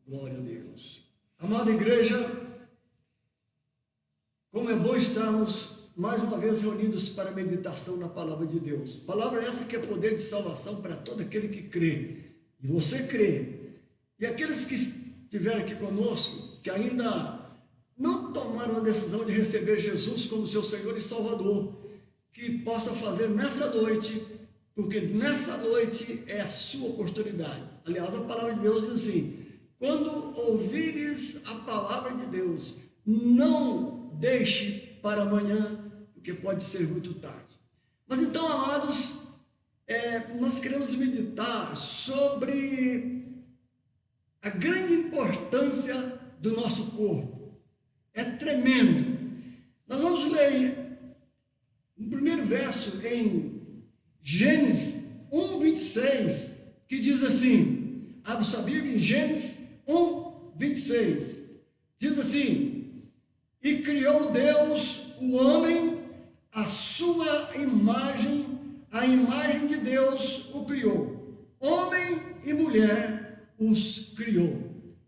Glória a Deus. Amada igreja, como é bom estarmos mais uma vez reunidos para a meditação na palavra de Deus. Palavra essa que é poder de salvação para todo aquele que crê. E você crê. E aqueles que estiveram aqui conosco, que ainda não tomaram a decisão de receber Jesus como seu Senhor e Salvador, que possa fazer nessa noite, porque nessa noite é a sua oportunidade. Aliás, a palavra de Deus diz assim: quando ouvires a palavra de Deus, não deixe para amanhã, porque pode ser muito tarde. Mas então, amados, nós queremos meditar sobre a grande importância do nosso corpo. É tremendo. Nós vamos ler o primeiro verso em Gênesis 1:26, que diz assim, abre sua Bíblia em Gênesis 1:26, diz assim: e criou Deus o homem, a sua imagem, a imagem de Deus o criou, homem e mulher os criou.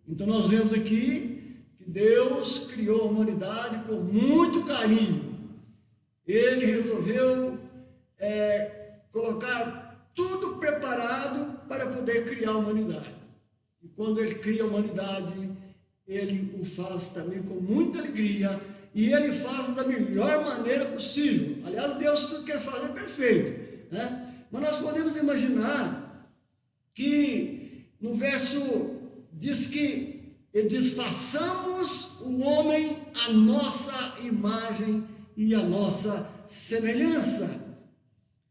Então nós vemos aqui que Deus criou a humanidade com muito carinho. Ele resolveu colocar tudo preparado para poder criar a humanidade. E quando ele cria a humanidade, ele o faz também com muita alegria, e ele faz da melhor maneira possível. Aliás, Deus tudo quer fazer perfeito, né? Mas nós podemos imaginar que no verso diz que ele diz: façamos o homem à nossa imagem e à nossa semelhança,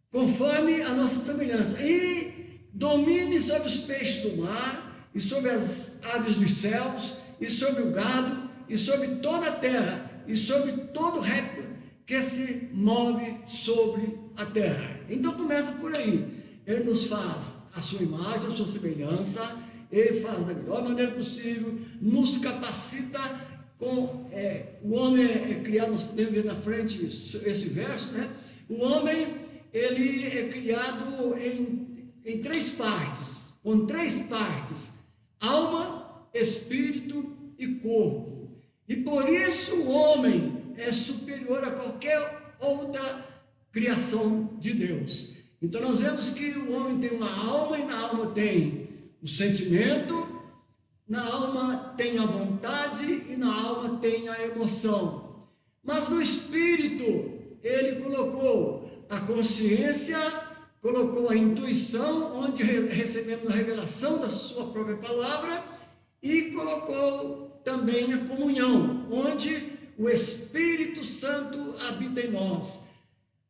conforme a nossa semelhança, e domine sobre os peixes do mar, e sobre as aves dos céus, e sobre o gado, e sobre toda a terra, e sobre todo réptil que se move sobre a terra. Então começa por aí. Ele nos faz a sua imagem, a sua semelhança, ele faz da melhor maneira possível, nos capacita com... o homem é criado, nós podemos ver na frente esse verso, né? O homem, ele é criado em três partes, com três partes: alma, espírito e corpo. E por isso o homem é superior a qualquer outra criação de Deus. Então nós vemos que o homem tem uma alma, e na alma tem o sentimento, na alma tem a vontade, e na alma tem a emoção. Mas no espírito ele colocou a consciência, colocou a intuição, onde recebemos a revelação da sua própria palavra, e colocou também a comunhão, onde o Espírito Santo habita em nós.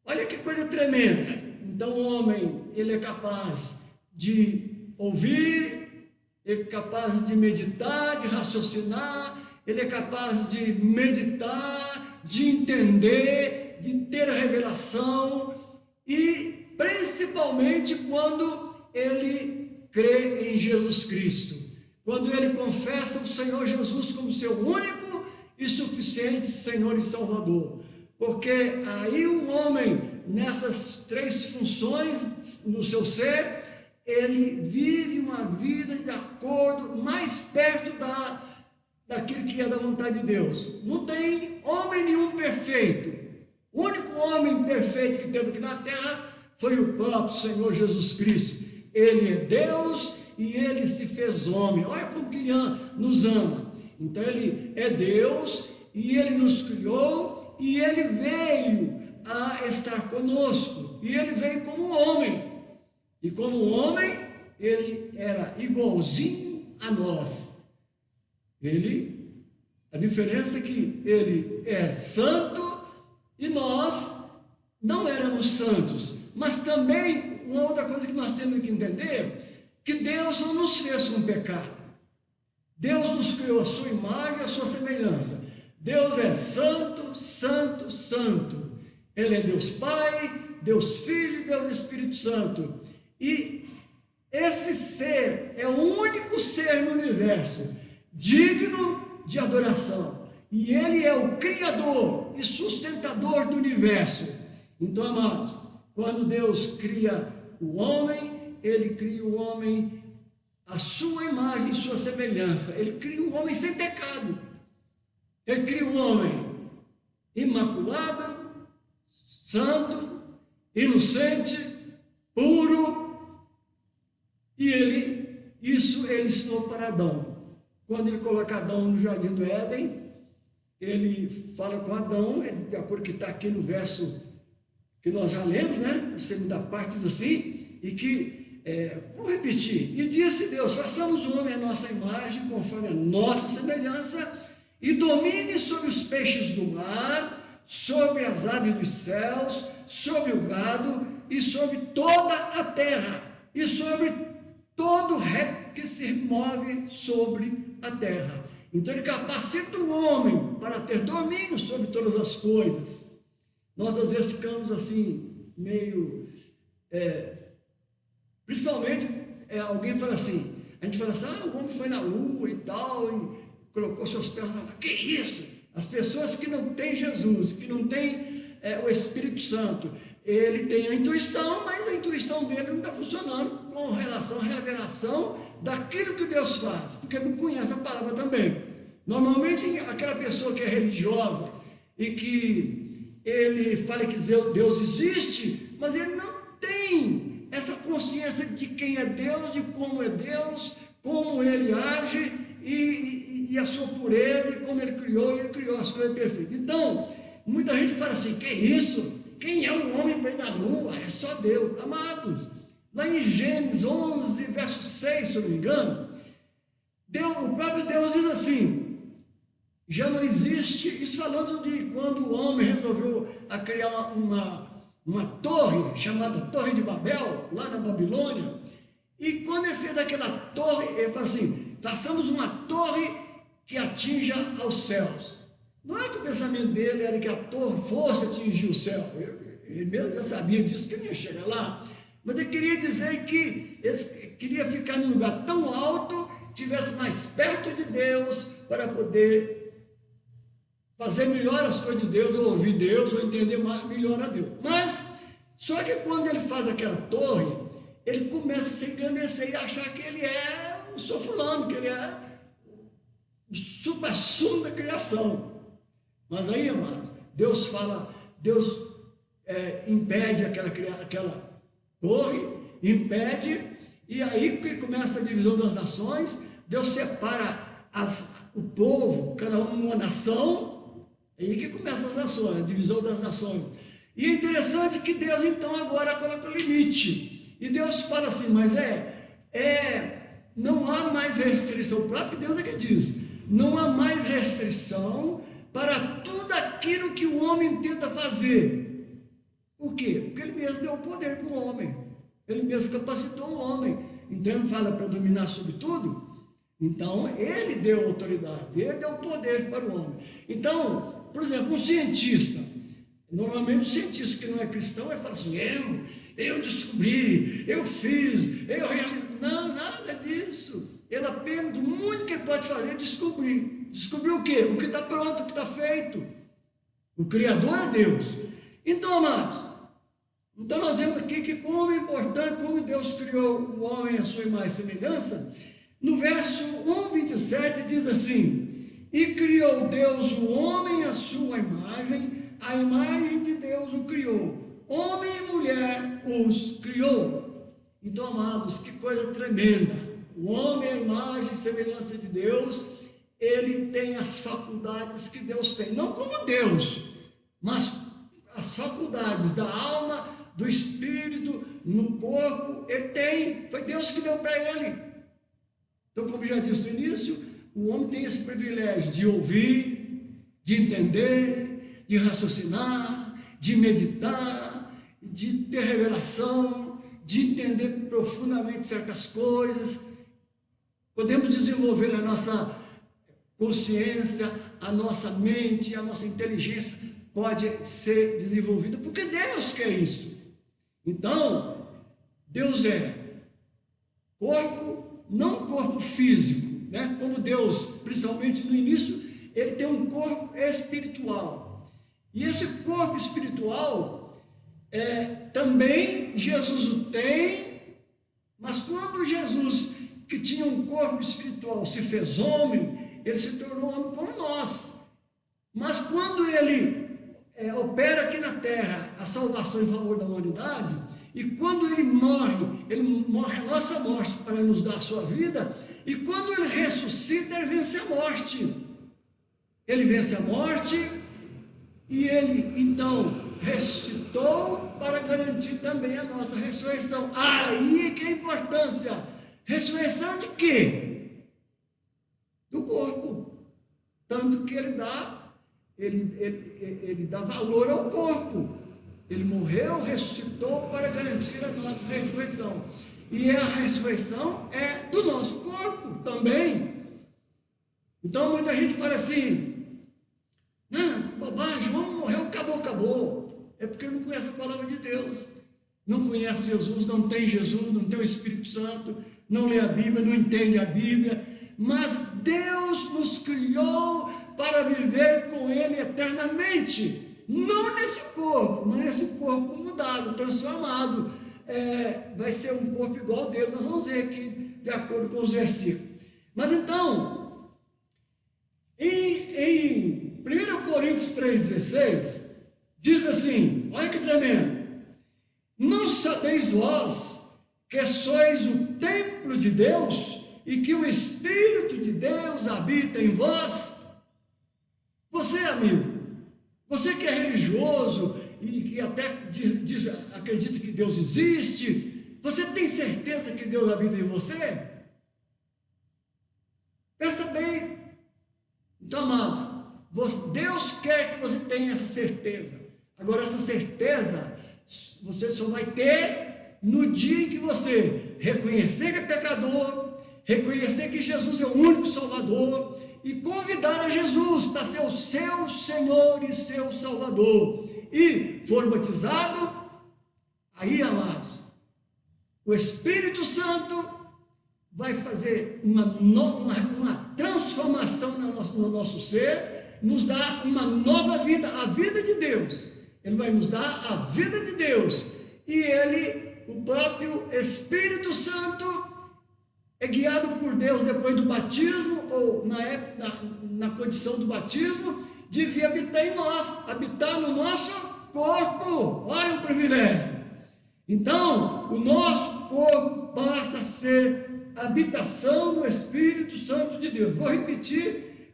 Olha que coisa tremenda. Então o homem, ele é capaz de ouvir, ele é capaz de meditar, de raciocinar, ele é capaz de meditar, de entender, de ter a revelação, e principalmente quando ele crê em Jesus Cristo. Quando ele confessa o Senhor Jesus como seu único e suficiente Senhor e Salvador. Porque aí o homem, nessas três funções no seu ser, ele vive uma vida de acordo, mais perto daquilo que é da vontade de Deus. Não tem homem nenhum perfeito. O único homem perfeito que teve aqui na terra foi o próprio Senhor Jesus Cristo. Ele é Deus e ele se fez homem. Olha como que ele nos ama. Então ele é Deus e ele nos criou, e ele veio a estar conosco, e ele veio como homem, e como homem ele era igualzinho a nós. A diferença é que ele é santo e nós não éramos santos. Mas também uma outra coisa que nós temos que entender, que Deus não nos fez com pecado. Deus nos criou a sua imagem, a sua semelhança. Deus é santo, santo, santo. Ele é Deus Pai, Deus Filho e Deus Espírito Santo. E esse ser é o único ser no universo digno de adoração. E ele é o Criador e sustentador do universo. Então, amados, quando Deus cria o homem, ele cria o homem a sua imagem e sua semelhança. Ele cria um homem sem pecado. Ele cria um homem imaculado, santo, inocente, puro. E isso ele ensinou para Adão. Quando ele coloca Adão no jardim do Éden, ele fala com Adão, de acordo com o que está aqui no verso que nós já lemos, né? A segunda parte diz assim, e que, vamos repetir, e disse Deus, façamos o homem à nossa imagem, conforme a nossa semelhança, e domine sobre os peixes do mar, sobre as aves dos céus, sobre o gado, e sobre toda a terra, e sobre todo réptil que se move sobre a terra. Então ele capacita o homem para ter domínio sobre todas as coisas. Nós às vezes ficamos assim, meio... principalmente, alguém fala assim, a gente fala assim, o homem foi na lua e tal, e colocou seus pés na lua. Que isso? As pessoas que não têm Jesus, que não têm o Espírito Santo, ele tem a intuição, mas a intuição dele não está funcionando com relação à revelação daquilo que Deus faz, porque ele não conhece a palavra também. Normalmente, aquela pessoa que é religiosa e que ele fala que Deus existe, mas ele não tem essa consciência de quem é Deus, de como é Deus, como ele age e a sua pureza, e como ele criou as coisas perfeitas. Então, muita gente fala assim, que isso? Quem é um homem para ir na lua? É só Deus. Amados, lá em Gênesis 11, verso 6, se eu não me engano, o próprio Deus diz assim, já não existe, isso falando de quando o homem resolveu criar uma torre, chamada Torre de Babel, lá na Babilônia, e quando ele fez aquela torre, ele falou assim, façamos uma torre que atinja aos céus. Não é que o pensamento dele era que a torre fosse atingir o céu, ele mesmo já sabia disso, que ele ia chegar lá, mas ele queria dizer que ele queria ficar num lugar tão alto, estivesse mais perto de Deus, para poder fazer melhor as coisas de Deus, ou ouvir Deus, ou entender melhor a Deus. Mas, só que quando ele faz aquela torre, ele começa a se engrandecer e achar que ele é o seu fulano, que ele é o supra-sumo da criação. Mas aí, amados, Deus impede aquela torre, impede, e aí que começa a divisão das nações. Deus separa o povo, cada uma nação, aí que começa as nações, a divisão das nações. E é interessante que Deus então agora coloca o limite, e Deus fala assim, mas não há mais restrição, o próprio Deus é que diz, não há mais restrição para tudo aquilo que o homem tenta fazer. Por quê? Porque ele mesmo deu o poder para o homem, ele mesmo capacitou o homem, então ele fala para dominar sobre tudo, então ele deu autoridade, ele deu poder para o homem. Então, por exemplo, um cientista, normalmente um cientista que não é cristão, ele fala assim, eu descobri, eu fiz, eu realizei. Não, nada disso. Ele apenas, o único que ele pode fazer é descobrir. Descobrir o quê? O que está pronto, o que está feito. O Criador é Deus. Então, amados, então nós vemos aqui que como é importante, como Deus criou o homem à sua imagem e semelhança. No verso 1:27 diz assim, e criou Deus o homem à sua imagem, a imagem de Deus o criou, homem e mulher os criou. Então, amados, que coisa tremenda, o homem, a imagem e semelhança de Deus, ele tem as faculdades que Deus tem, não como Deus, mas as faculdades da alma, do espírito, no corpo, ele tem, foi Deus que deu para ele. Então, como já disse no início, o homem tem esse privilégio de ouvir, de entender, de raciocinar, de meditar, de ter revelação, de entender profundamente certas coisas. Podemos desenvolver a nossa consciência, a nossa mente, a nossa inteligência pode ser desenvolvida, porque Deus quer isso. Então, Deus é corpo, não corpo físico, né? Como Deus, principalmente no início, ele tem um corpo espiritual. E esse corpo espiritual, também Jesus o tem, mas quando Jesus que tinha um corpo espiritual, se fez homem, ele se tornou homem como nós. Mas quando ele opera aqui na terra a salvação em favor da humanidade, e quando ele morre a nossa morte para nos dar a sua vida, e quando ele ressuscita, ele vence a morte. Ele vence a morte, e ele então ressuscitou para garantir também a nossa ressurreição. Aí que é a importância. Ressurreição de quê? Do corpo. Tanto que ele dá valor ao corpo. Ele morreu, ressuscitou para garantir a nossa ressurreição. E a ressurreição é do nosso corpo também. Então muita gente fala assim: não, bobagem, João morreu, acabou. É porque não conhece a palavra de Deus. Não conhece Jesus, não tem Jesus, não tem o Espírito Santo, não lê a Bíblia, não entende a Bíblia. Mas Deus nos criou para viver com Ele eternamente. Não nesse corpo, mas nesse corpo mudado, transformado. Vai ser um corpo igual ao dele. Nós vamos ver aqui, de acordo com os versículos. Mas então, em 1 Coríntios 3,16, diz assim, olha que tremendo: não sabeis vós que sois o templo de Deus e que o Espírito de Deus habita em vós? Você, amigo, você que é religioso e que até acredita que Deus existe, você tem certeza que Deus habita em você? Pensa bem. Então, amados, Deus quer que você tenha essa certeza. Agora, essa certeza você só vai ter no dia em que você reconhecer que é pecador, reconhecer que Jesus é o único Salvador e convidar a Jesus para ser o seu Senhor e seu Salvador, e for batizado. Aí, amados, o Espírito Santo vai fazer uma transformação no nosso ser, nos dar uma nova vida, a vida de Deus. Ele vai nos dar a vida de Deus, e o próprio Espírito Santo, é guiado por Deus depois do batismo, ou na condição do batismo, devia habitar em nós, habitar no nosso corpo. Olha o privilégio. Então, o nosso corpo passa a ser a habitação do Espírito Santo de Deus. Vou repetir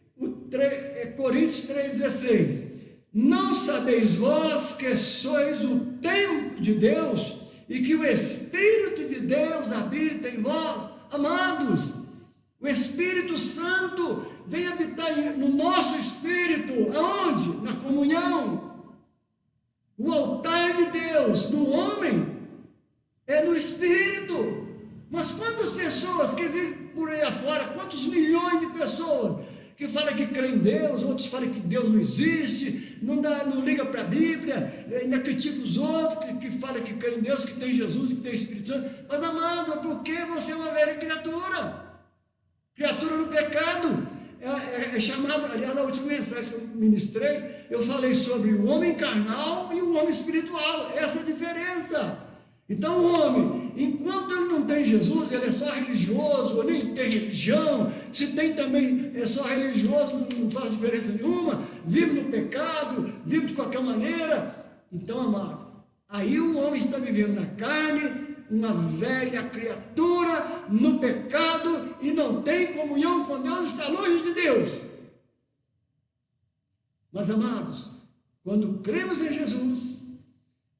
Coríntios 3,16. Não sabeis vós que sois o templo de Deus e que o Espírito de Deus habita em vós? Amados, o Espírito Santo vem habitar no nosso espírito. Aonde? Na comunhão. O altar de Deus no homem é no Espírito. Mas quantas pessoas que vivem por aí afora, quantos milhões de pessoas que falam que creem em Deus, outros falam que Deus não existe, não liga para a Bíblia, ainda critica os outros que falam que creem em Deus, que tem Jesus e que tem Espírito Santo. Mas, amado, é porque você é uma velha criatura no pecado. É chamado, aliás, na última mensagem que eu ministrei, eu falei sobre o homem carnal e o homem espiritual. Essa é a diferença. Então o homem, enquanto ele não tem Jesus, ele é só religioso, ou nem tem religião. Se tem também, é só religioso, não faz diferença nenhuma, vive no pecado, vive de qualquer maneira. Então, amado, aí o homem está vivendo na carne, uma velha criatura no pecado, e não tem comunhão com Deus, está longe de Deus. Mas, amados, quando cremos em Jesus,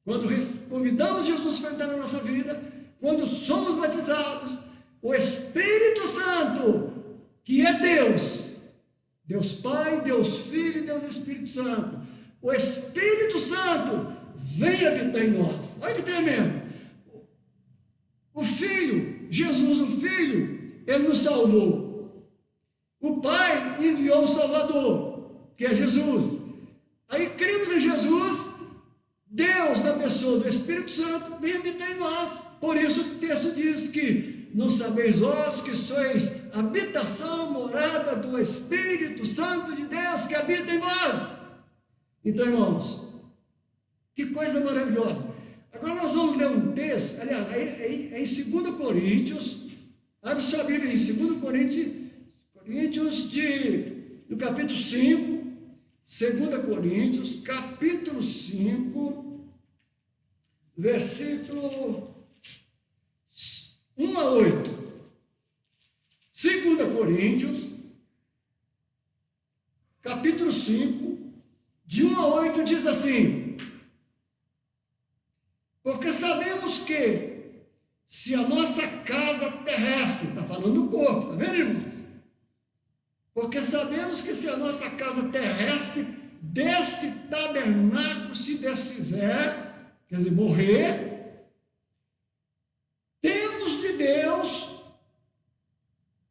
quando convidamos Jesus para entrar na nossa vida, quando somos batizados, o Espírito Santo, que é Deus, Deus Pai, Deus Filho e Deus Espírito Santo, o Espírito Santo vem habitar em nós. Olha que tremendo. O Filho, Jesus o Filho, Ele nos salvou. O Pai enviou o Salvador, que é Jesus. Aí cremos em Jesus. Deus, na pessoa do Espírito Santo, vem habitar em nós. Por isso o texto diz que não sabeis vós que sois habitação, morada do Espírito Santo de Deus que habita em vós. Então, irmãos, que coisa maravilhosa. Agora nós vamos ler um texto, aliás, é em 2 Coríntios, Abre sua Bíblia em 2 Coríntios, no capítulo 5, 2 Coríntios, capítulo 5, versículo 1 a 8. 2 Coríntios, capítulo 5, de 1 a 8, diz assim: porque sabemos que, se a nossa casa terrestre, está falando do corpo, está vendo, irmãos? Porque sabemos que se a nossa casa terrestre desse tabernáculo se desfizer, quer dizer, morrer, temos de Deus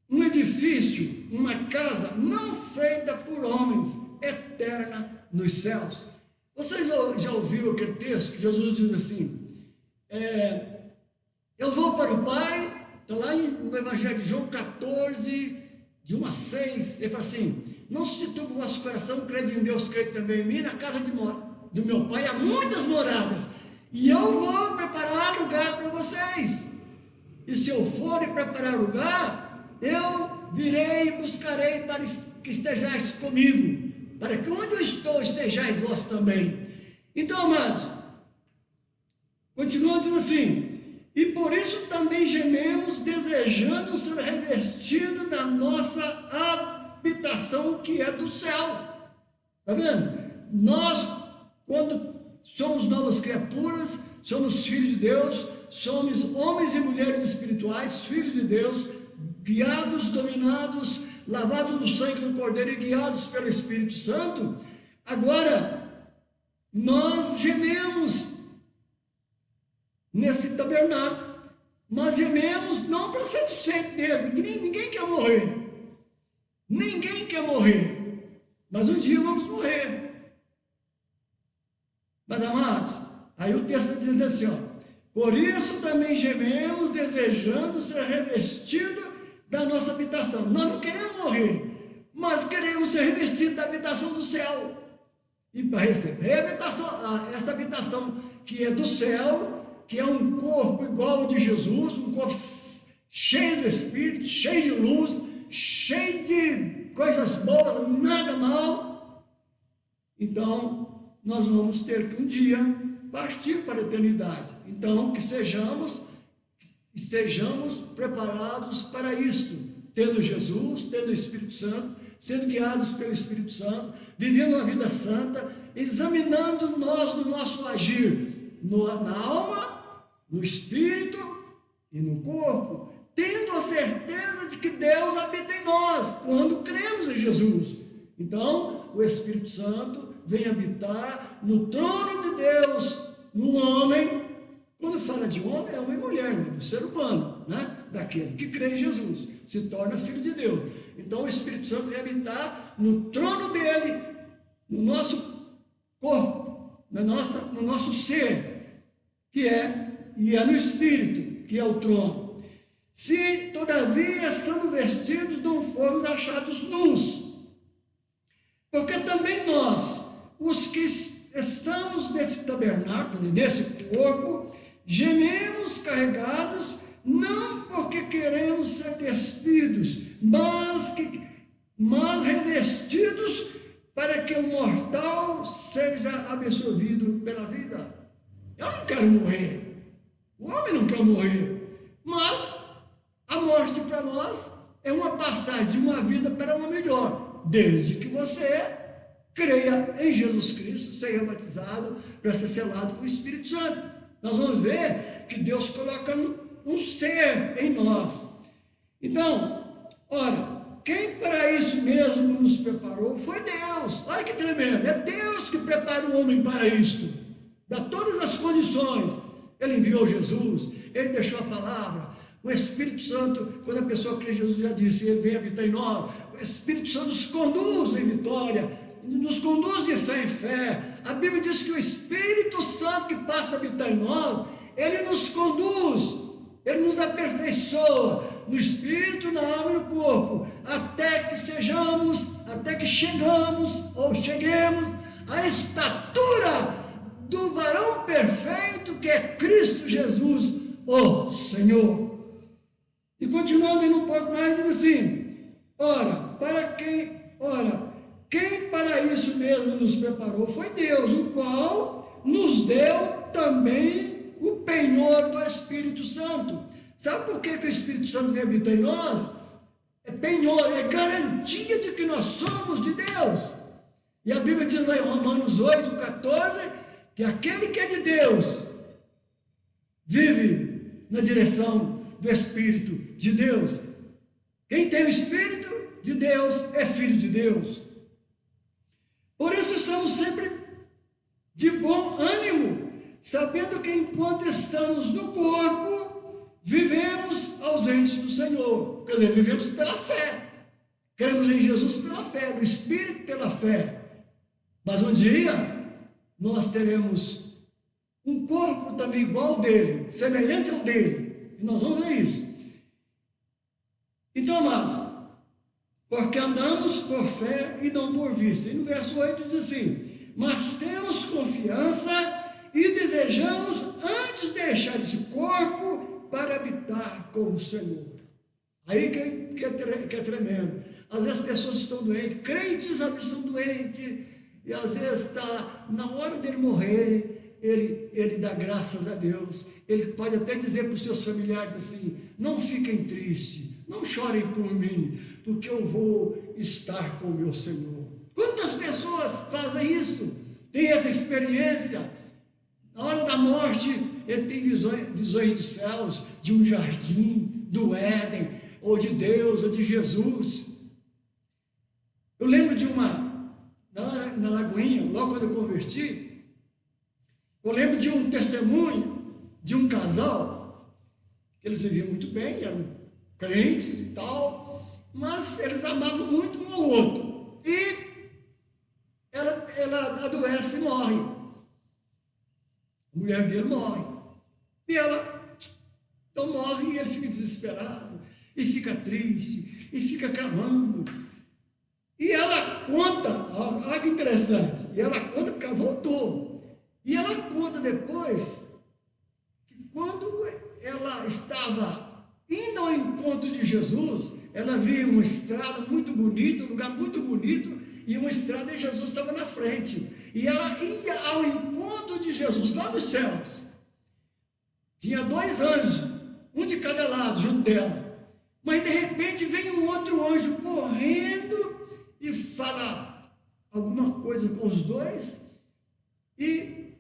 um edifício, uma casa não feita por homens, eterna nos céus. Vocês já ouviram aquele texto que Jesus diz assim, eu vou para o Pai, está lá no Evangelho de João 14, de 1 a 6, ele fala assim, não se turbe o vosso coração, crede em Deus, crede também em mim, na casa do meu Pai há muitas moradas, e eu vou preparar lugar para vocês, e se eu for e preparar lugar, eu virei e buscarei para que estejais comigo, para que onde eu estou estejais vós também. Então, amados, continua dizendo assim, e por isso também gememos, desejando ser revestido da nossa habitação que é do céu. Está vendo? Nós, quando somos novas criaturas, somos filhos de Deus, somos homens e mulheres espirituais, filhos de Deus, guiados, dominados, lavados no sangue do Cordeiro e guiados pelo Espírito Santo. Agora, nós gememos nesse tabernáculo, mas gememos não para satisfeito dele, ninguém quer morrer, mas um dia vamos morrer. Mas amados, aí o texto está dizendo assim, por isso também gememos, desejando ser revestido da nossa habitação. Nós não queremos morrer, mas queremos ser revestidos da habitação do céu, e para receber essa habitação que é do céu, que é um corpo igual ao de Jesus, um corpo cheio do Espírito, cheio de luz, cheio de coisas boas, nada mal. Então, nós vamos ter que um dia partir para a eternidade. Então, que estejamos preparados para isto, tendo Jesus, tendo o Espírito Santo, sendo guiados pelo Espírito Santo, vivendo uma vida santa, examinando nós no nosso agir, na alma, no espírito e no corpo, tendo a certeza de que Deus habita em nós, quando cremos em Jesus. Então, o Espírito Santo vem habitar no trono de Deus, no homem. Quando fala de homem, é homem e mulher, do ser humano, né? Daquele que crê em Jesus, se torna filho de Deus. Então, o Espírito Santo vem habitar no trono dele, no nosso corpo, no nosso ser, que é no Espírito, que é o trono. Se, todavia, estando vestidos, não formos achados nus, porque também nós, os que estamos nesse tabernáculo, nesse corpo, gememos carregados, não porque queremos ser despidos, mas revestidos, para que o mortal seja absorvido pela vida. Eu não quero morrer. O homem não quer morrer, mas a morte para nós é uma passagem de uma vida para uma melhor, desde que você creia em Jesus Cristo, seja batizado para ser selado com o Espírito Santo. Nós vamos ver que Deus coloca um ser em nós. Então, ora, quem para isso mesmo nos preparou foi Deus. Olha que tremendo, é Deus que prepara o homem para isto, dá todas as condições. Ele enviou Jesus, ele deixou a palavra, o Espírito Santo, quando a pessoa crê em Jesus, já disse, ele vem habitar em nós, o Espírito Santo nos conduz em vitória, nos conduz de fé em fé. A Bíblia diz que o Espírito Santo que passa a habitar em nós, ele nos conduz, ele nos aperfeiçoa no espírito, na alma e no corpo, até que cheguemos à estatura do varão perfeito que é Cristo Jesus, o Senhor. E continuando ainda um pouco mais, diz assim: quem para isso mesmo nos preparou foi Deus, o qual nos deu também o penhor do Espírito Santo. Sabe por que o Espírito Santo vem habitar em nós? É penhor, é garantia de que nós somos de Deus. E a Bíblia diz lá em Romanos 8,14, que aquele que é de Deus vive na direção do Espírito de Deus. Quem tem o Espírito de Deus é filho de Deus. Por isso estamos sempre de bom ânimo, sabendo que enquanto estamos no corpo, vivemos ausentes do Senhor. Quer dizer, vivemos pela fé. Cremos em Jesus pela fé, no Espírito pela fé. Mas um dia nós teremos um corpo também igual ao dele, semelhante ao dele. E nós vamos ver isso. Então, amados, porque andamos por fé e não por vista. E no verso 8 diz assim: mas temos confiança e desejamos antes deixar esse corpo para habitar com o Senhor. Aí que é tremendo. Às vezes as pessoas estão doentes, crentes às vezes estão doentes, e às vezes está na hora dele morrer, ele dá graças a Deus. Ele pode até dizer para os seus familiares assim: não fiquem tristes, não chorem por mim, porque eu vou estar com o meu Senhor. Quantas pessoas fazem isso? Tem essa experiência? Na hora da morte, ele tem visões dos céus, de um jardim, do Éden, ou de Deus, ou de Jesus. Eu lembro de na Lagoinha, logo quando eu converti, eu lembro de um testemunho de um casal, que eles viviam muito bem, eram crentes e tal, mas eles amavam muito um ao outro. E ela adoece e morre. A mulher dele morre. E ela então morre, e ele fica desesperado, e fica triste, e fica clamando. E ela conta, olha que interessante, e ela conta porque ela voltou. E ela conta depois que quando ela estava indo ao encontro de Jesus, ela via uma estrada muito bonita, um lugar muito bonito, e uma estrada e Jesus estava na frente. E ela ia ao encontro de Jesus lá nos céus. Tinha 2 anjos, um de cada lado, junto dela. Mas de repente vem um outro anjo correndo e fala alguma coisa com os dois, e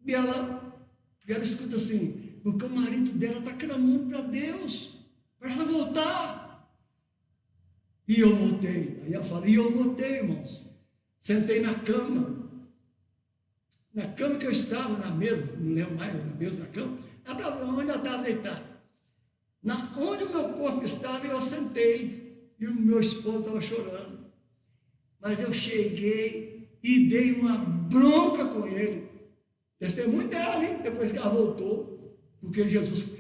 ela escuta assim: porque o marido dela está clamando para Deus, para ela voltar. E eu voltei. Aí ela fala: e eu voltei, irmãos. Sentei na cama que eu estava, na mesa, não lembro mais, na mesa da cama, onde eu estava deitado. Onde o meu corpo estava, eu sentei, e o meu esposo estava chorando. Mas eu cheguei e dei uma bronca com ele. Testemunho dela ali, depois que ela voltou, porque Jesus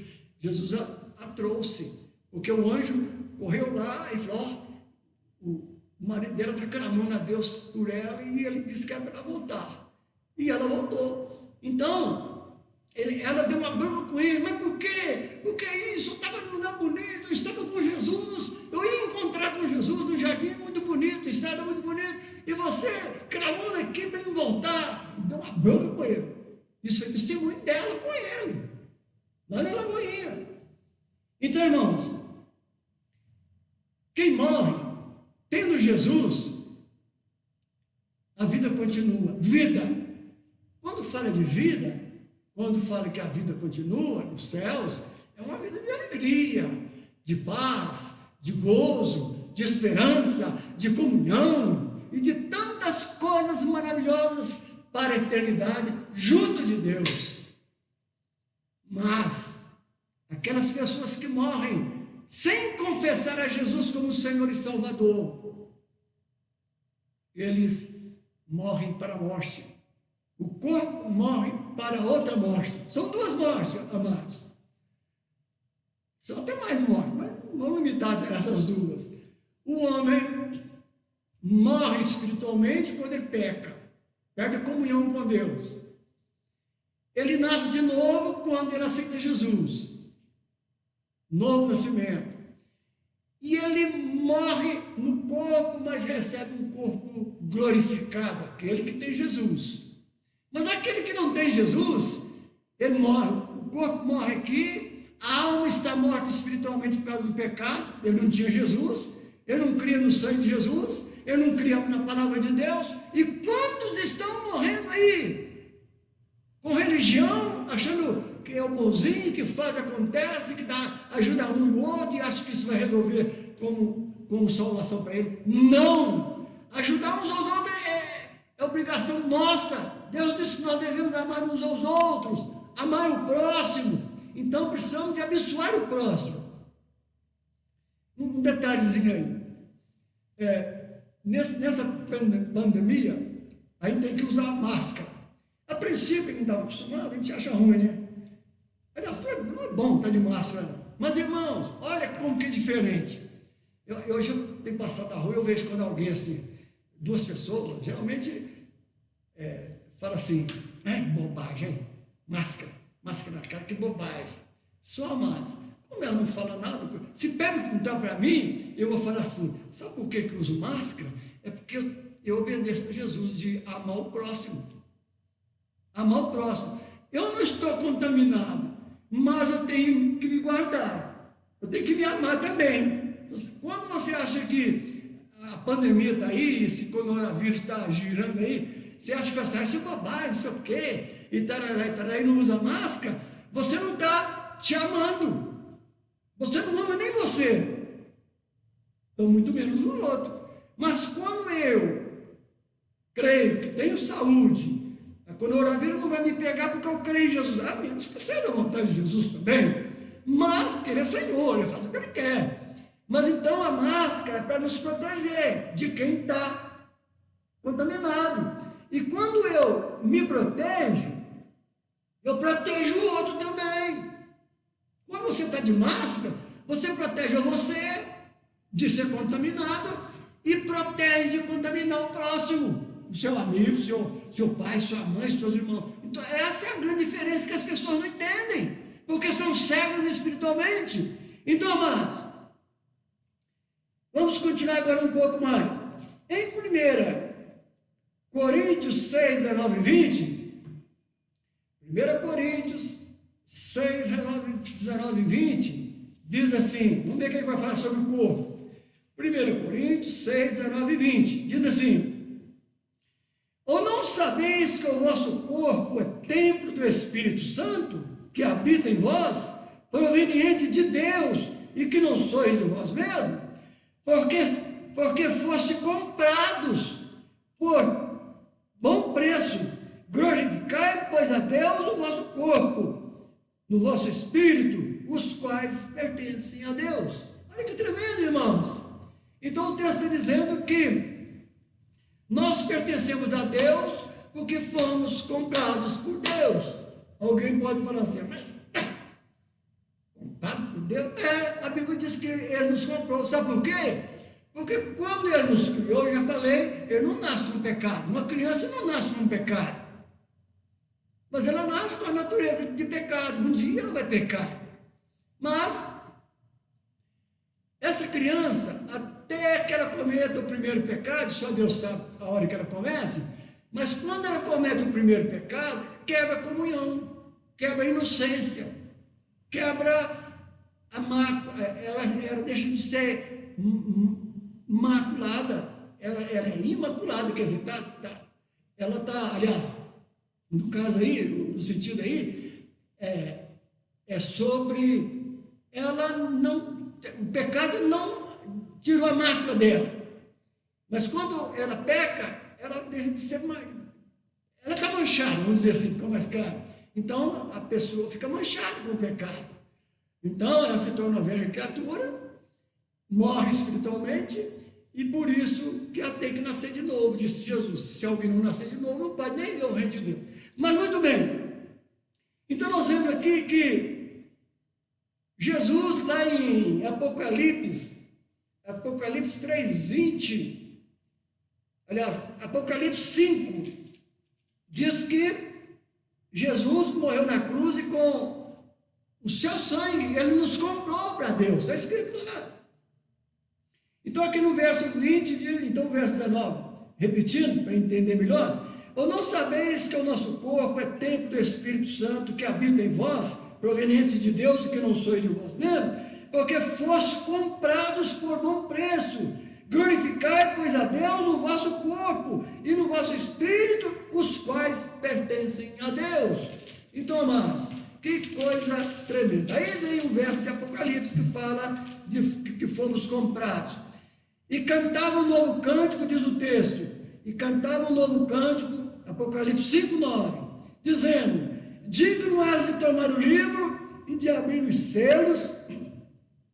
a trouxe. Porque o anjo correu lá e falou: o marido dela está clamando a Deus por ela, e ele disse que era para ela voltar. E ela voltou. Então, ela deu uma bronca com ele: mas por quê? Por que isso? Eu estava num lugar bonito, eu estava com Jesus, eu ia encontrar com Jesus num jardim muito bonito, estrada muito bonita, e você clamando aqui para ele voltar. E deu uma bronca com ele. Isso foi testemunho dela com ele, lá na Lagoinha. Então, irmãos, quem morre tendo Jesus, a vida continua. Vida. Quando fala de vida, quando fala que a vida continua nos céus, é uma vida de alegria, de paz, de gozo, de esperança, de comunhão e de tantas coisas maravilhosas para a eternidade junto de Deus. Mas aquelas pessoas que morrem sem confessar a Jesus como Senhor e Salvador, eles morrem para a morte. O corpo morre para outra morte. São 2 mortes, amados. São até mais mortes, mas vamos limitar essas 2. O homem morre espiritualmente quando ele peca, perde a comunhão com Deus. Ele nasce de novo quando ele aceita Jesus. novo nascimento. E ele morre no corpo, mas recebe um corpo glorificado, aquele que tem Jesus. Mas aquele que não tem Jesus, ele morre, o corpo morre aqui, a alma está morta espiritualmente por causa do pecado, ele não tinha Jesus, ele não cria no sangue de Jesus, ele não cria na palavra de Deus. E quantos estão morrendo aí? Com religião, achando que é o bonzinho, que faz, acontece, que dá, ajuda um e o outro, e acha que isso vai resolver como salvação para ele. Não! Ajudar uns aos outros é obrigação nossa. Deus disse que nós devemos amar uns aos outros, amar o próximo. Então precisamos de abençoar o próximo. Um detalhezinho aí. Nessa pandemia, a gente tem que usar máscara. A princípio, a gente não estava acostumado, a gente acha ruim, né? Aliás, não é bom estar de máscara, não. Mas, irmãos, olha como que é diferente. Hoje eu tenho passado na rua, eu vejo quando alguém assim, duas pessoas, geralmente fala assim, bobagem, hein? Máscara na cara, que bobagem. Só amados, como ela não fala nada, se perguntar para mim, eu vou falar assim, sabe por que eu uso máscara? É porque eu obedeço a Jesus de amar o próximo. Amar o próximo. Eu não estou contaminado, mas eu tenho que me guardar. Eu tenho que me amar também. Quando você acha que a pandemia está aí, esse coronavírus está girando aí, você acha que isso é bobagem, não sei o quê, e tarará, e não usa máscara, você não está te amando. Você não ama nem você, então muito menos o outro. Mas quando eu creio que tenho saúde, a coronavírus não vai me pegar porque eu creio em Jesus. Ah, menos que eu sei da vontade de Jesus também, mas porque ele é Senhor, ele faz o que ele quer. Mas então a máscara é para nos proteger de quem está contaminado. E quando eu me protejo, eu protejo o outro também. Quando você está de máscara, você protege você de ser contaminado e protege de contaminar o próximo, o seu amigo, seu pai, sua mãe, seus irmãos. Então essa é a grande diferença que as pessoas não entendem, porque são cegas espiritualmente. Então, amados, vamos continuar agora um pouco mais. Em 1 Coríntios 6, 19 e 20, 1 Coríntios 6, 19 e 20, diz assim, vamos ver o que ele vai falar sobre o corpo. 1 Coríntios 6, 19 e 20, diz assim, ou não sabeis que o vosso corpo é templo do Espírito Santo, que habita em vós, proveniente de Deus, e que não sois de vós mesmos? Porque foste comprados por bom preço. Glorificai, pois, a Deus o vosso corpo, no vosso espírito, os quais pertencem a Deus. Olha que tremendo, irmãos. Então o texto está dizendo que nós pertencemos a Deus porque fomos comprados por Deus. Alguém pode falar assim, mas comprado por Deus? A Bíblia diz que Ele nos comprou. Sabe por quê? Porque quando Ele nos criou, eu já falei, Ele não nasce com pecado. Uma criança não nasce com pecado. Mas ela nasce com a natureza de pecado. Um dia ela vai pecar. Mas essa criança, até que ela cometa o primeiro pecado, só Deus sabe a hora que ela comete, mas quando ela comete o primeiro pecado, quebra a comunhão, quebra a inocência, quebra a mácula, ela deixa de ser maculada, ela é imaculada, quer dizer, ela está, aliás, no caso aí, no sentido aí, é sobre, ela não, o pecado não tirou a mácula dela, mas quando ela peca, ela deixa de ser, ela está manchada, vamos dizer assim, fica mais claro. Então, a pessoa fica manchada com o pecado. Então, ela se torna uma velha criatura, morre espiritualmente, e por isso que ela tem que nascer de novo, disse Jesus. Se alguém não nascer de novo, não pode nem ver o reino de Deus. Mas muito bem. Então nós vemos aqui que Jesus, lá em Apocalipse 3:20, aliás, Apocalipse 5, diz que Jesus morreu na cruz e com O seu sangue, ele nos comprou para Deus. Está escrito lá. Então aqui no verso 20, então o verso 19, repetindo, para entender melhor. Ou não sabeis que o nosso corpo é templo do Espírito Santo que habita em vós, proveniente de Deus e que não sois de vós mesmos? Porque foste comprados por bom preço. Glorificai, pois, a Deus no vosso corpo e no vosso espírito, os quais pertencem a Deus. Então, amados, que coisa tremenda. Aí vem um verso de Apocalipse que fala de que fomos comprados. E cantava um novo cântico, diz o texto, e cantava um novo cântico, Apocalipse 5:9, dizendo: digno és de tomar o livro e de abrir os selos,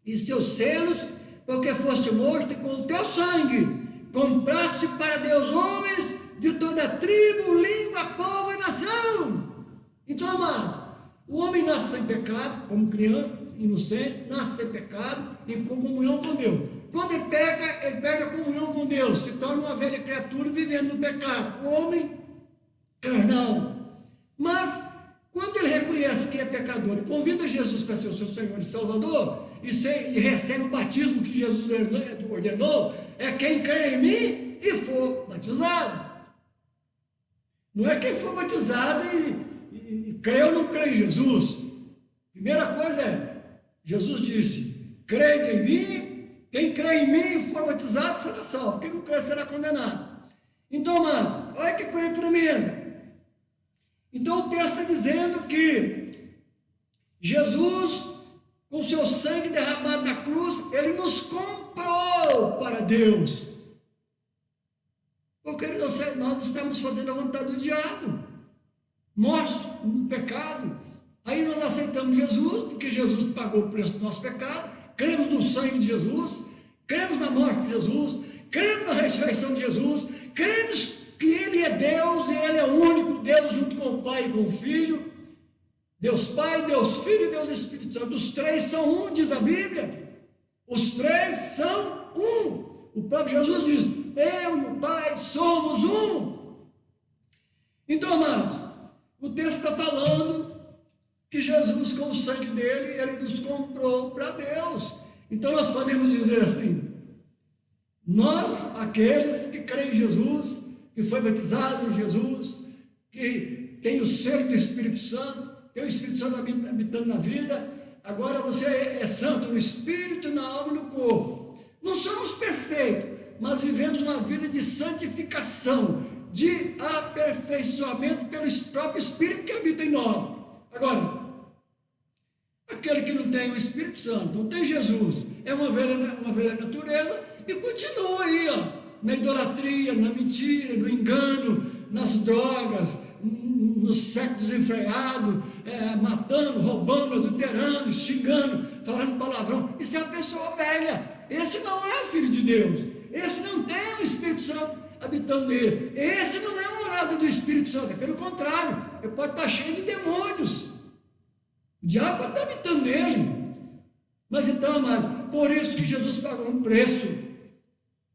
e seus selos, porque foste morto e com o teu sangue compraste para Deus homens de toda tribo, língua, povo e nação. Então, amados, o homem nasce sem pecado, como criança, inocente, nasce sem pecado, e com comunhão com Deus. Quando ele peca, ele perde a comunhão com Deus, se torna uma velha criatura vivendo no pecado, o homem carnal. Mas, quando ele reconhece que é pecador e convida Jesus para ser o seu Senhor e Salvador, e recebe o batismo que Jesus ordenou, é quem crê em mim e for batizado. Não é quem for batizado e crê ou não crê em Jesus. Primeira coisa é, Jesus disse: crede em mim, quem crê em mim e for batizado será salvo, quem não crê será condenado. Então, mano, olha que coisa tremenda. Então o texto está dizendo que Jesus, com seu sangue derramado na cruz, ele nos comprou para Deus. Porque nós estamos fazendo a vontade do diabo, mortos no pecado. Aí nós aceitamos Jesus, porque Jesus pagou o preço do nosso pecado, cremos no sangue de Jesus, cremos na morte de Jesus, cremos na ressurreição de Jesus, cremos que Ele é Deus e Ele é o único Deus junto com o Pai e com o Filho. Deus Pai, Deus Filho e Deus Espírito Santo. Os três são um, diz a Bíblia. Os três são um. O próprio Jesus diz: eu e o Pai somos um. Então, amados, o texto está falando que Jesus, com o sangue dele, ele nos comprou para Deus. Então nós podemos dizer assim: nós, aqueles que creem em Jesus, que foi batizado em Jesus, que tem o selo do Espírito Santo, tem o Espírito Santo habitando na vida, agora você é santo no Espírito, na alma e no corpo. Não somos perfeitos, mas vivemos uma vida de santificação, de aperfeiçoamento pelo próprio Espírito que habita em nós. Agora, aquele que não tem o Espírito Santo, não tem Jesus, é uma velha natureza e continua aí, ó, na idolatria, na mentira, no engano, nas drogas, no sexo desenfreado, matando, roubando, adulterando, xingando, falando palavrão. Isso é uma pessoa velha. Esse não é filho de Deus. Esse não tem o Espírito Santo habitando nele. Esse não é um morada do Espírito Santo. É pelo contrário, ele pode estar cheio de demônios. O diabo pode estar habitando nele. Mas então, amado, por isso que Jesus pagou um preço.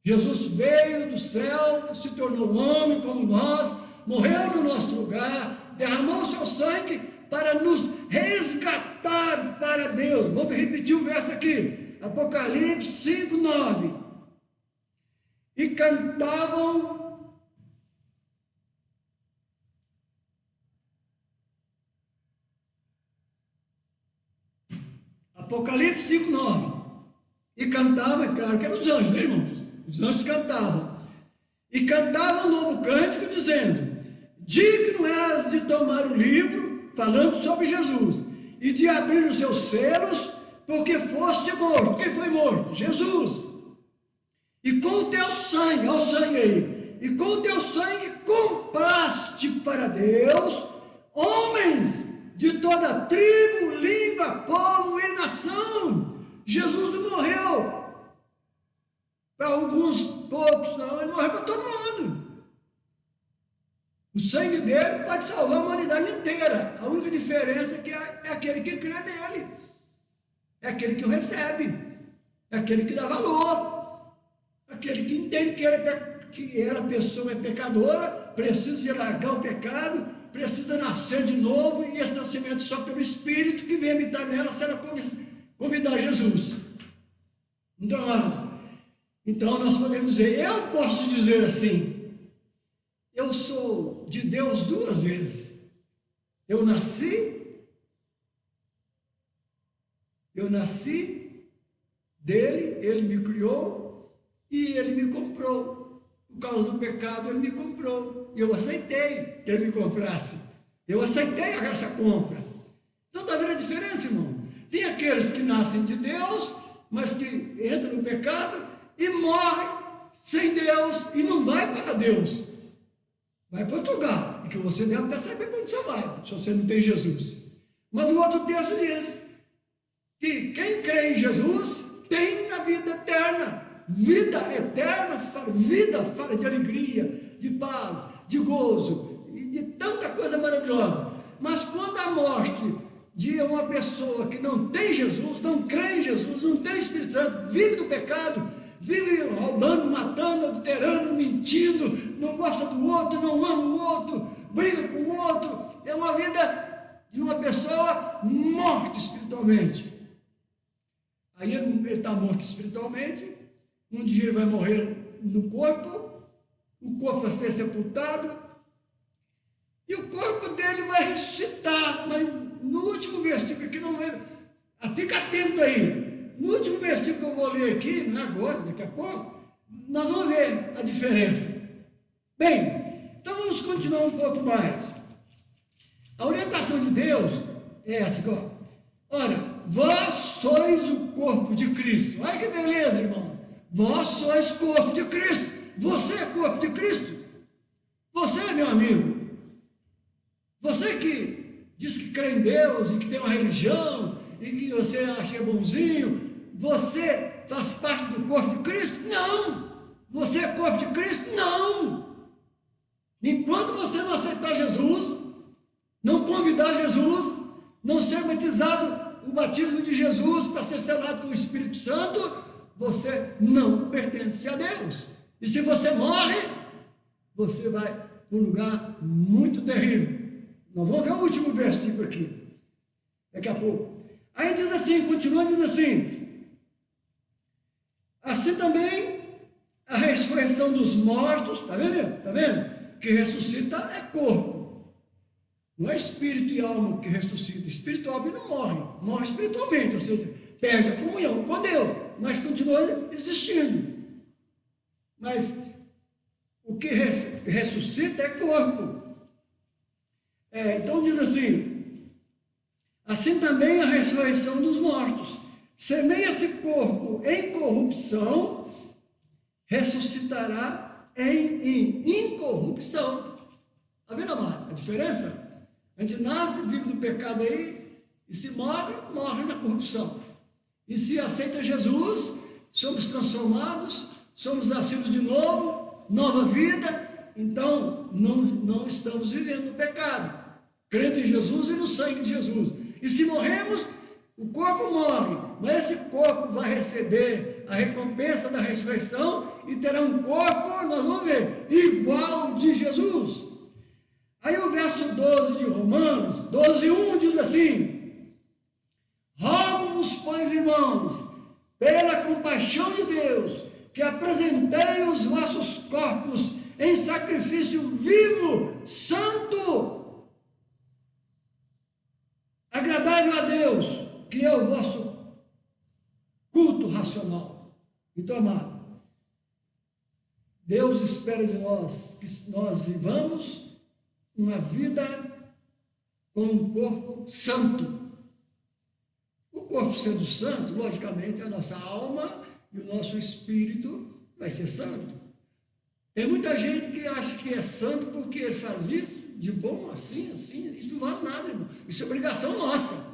Jesus veio do céu, se tornou homem como nós, morreu no nosso lugar, derramou o seu sangue para nos resgatar para Deus. Vamos repetir o verso aqui, Apocalipse 5:9. E cantavam Apocalipse 5:9. E cantavam, é claro que eram os anjos, né, irmãos? Os anjos cantavam. E cantavam um novo cântico, dizendo: digno és de tomar o livro, falando sobre Jesus, e de abrir os seus selos, porque foste morto. Quem foi morto? Jesus. E com o teu sangue, olha o sangue aí, e com o teu sangue compraste para Deus homens de toda tribo, língua, povo e nação. Jesus não morreu para alguns poucos, não, ele morreu para todo mundo. O sangue dele pode salvar a humanidade inteira. A única diferença é que é aquele que crê nele, é aquele que o recebe, é aquele que dá valor, aquele que entende que a pessoa é pecadora, precisa de largar o pecado, precisa nascer de novo, e esse nascimento só pelo Espírito que vem habitar nela, se ela convidar Jesus. Então, amado, então nós podemos dizer, eu posso dizer assim, eu sou de Deus duas vezes. Eu nasci dele, ele me criou e ele me comprou. Por causa do pecado, ele me comprou. E eu aceitei que ele me comprasse. Eu aceitei essa compra. Então, está vendo a diferença, irmão? Tem aqueles que nascem de Deus, mas que entram no pecado e morrem sem Deus e não vai para Deus. Vai para outro lugar. E que você deve até saber para onde você vai, se você não tem Jesus. Mas o outro texto diz que quem crê em Jesus tem a vida eterna. Vida eterna, vida fala de alegria, de paz, de gozo e de tanta coisa maravilhosa. Mas quando a morte de uma pessoa que não tem Jesus, não crê em Jesus, não tem Espírito Santo, vive do pecado, vive roubando, matando, adulterando, mentindo, não gosta do outro, não ama o outro, briga com o outro, é uma vida de uma pessoa morta espiritualmente. Aí ele está morto espiritualmente. Um dia ele vai morrer no corpo, o corpo vai ser sepultado, e o corpo dele vai ressuscitar. Mas no último versículo aqui, não vai. Fica atento aí. No último versículo que eu vou ler aqui, não é agora, daqui a pouco, nós vamos ver a diferença. Bem, então vamos continuar um pouco mais. A orientação de Deus é essa aqui, ó. Ora, vós sois o corpo de Cristo. Olha que beleza, irmão. Vós sois corpo de Cristo. Você é corpo de Cristo. Você é meu amigo. Você que diz que crê em Deus e que tem uma religião e que você acha bonzinho, você faz parte do corpo de Cristo? Não. Você é corpo de Cristo? Não. Enquanto você não aceitar Jesus, não convidar Jesus, não ser batizado, o batismo de Jesus para ser selado com o Espírito Santo, você não pertence a Deus. E se você morre, você vai para um lugar muito terrível. Nós vamos ver o último versículo aqui, daqui a pouco. Aí diz assim, continuando, diz assim: assim também a ressurreição dos mortos, está vendo? Está vendo? Que ressuscita é corpo. Não é espírito e alma que ressuscita. Espírito e alma não morre. Morre espiritualmente, ou seja, perde a comunhão com Deus, mas continua existindo. Mas o que ressuscita é corpo. Então diz assim: assim também a ressurreição dos mortos. Semeia-se corpo em corrupção, ressuscitará em incorrupção. Está vendo, amado, a diferença? A gente nasce, vive do pecado aí, e se morre, morre na corrupção. E se aceita Jesus, somos transformados, somos nascidos de novo, nova vida, então não estamos vivendo no pecado, crendo em Jesus e no sangue de Jesus. E se morremos, o corpo morre, mas esse corpo vai receber a recompensa da ressurreição e terá um corpo, nós vamos ver, igual de Jesus. Aí o verso 12 de Romanos, 12:1 diz assim: rogo-vos, pois, irmãos, pela compaixão de Deus, que apresentei os vossos corpos em sacrifício vivo, santo, agradável a Deus, que é o vosso culto racional. Então, amado, Deus espera de nós que nós vivamos uma vida com um corpo santo. O corpo sendo santo, logicamente, a nossa alma e o nosso espírito vai ser santo. Tem muita gente que acha que é santo porque ele faz isso, de bom, assim, isso não vale nada, irmão. Isso é obrigação nossa.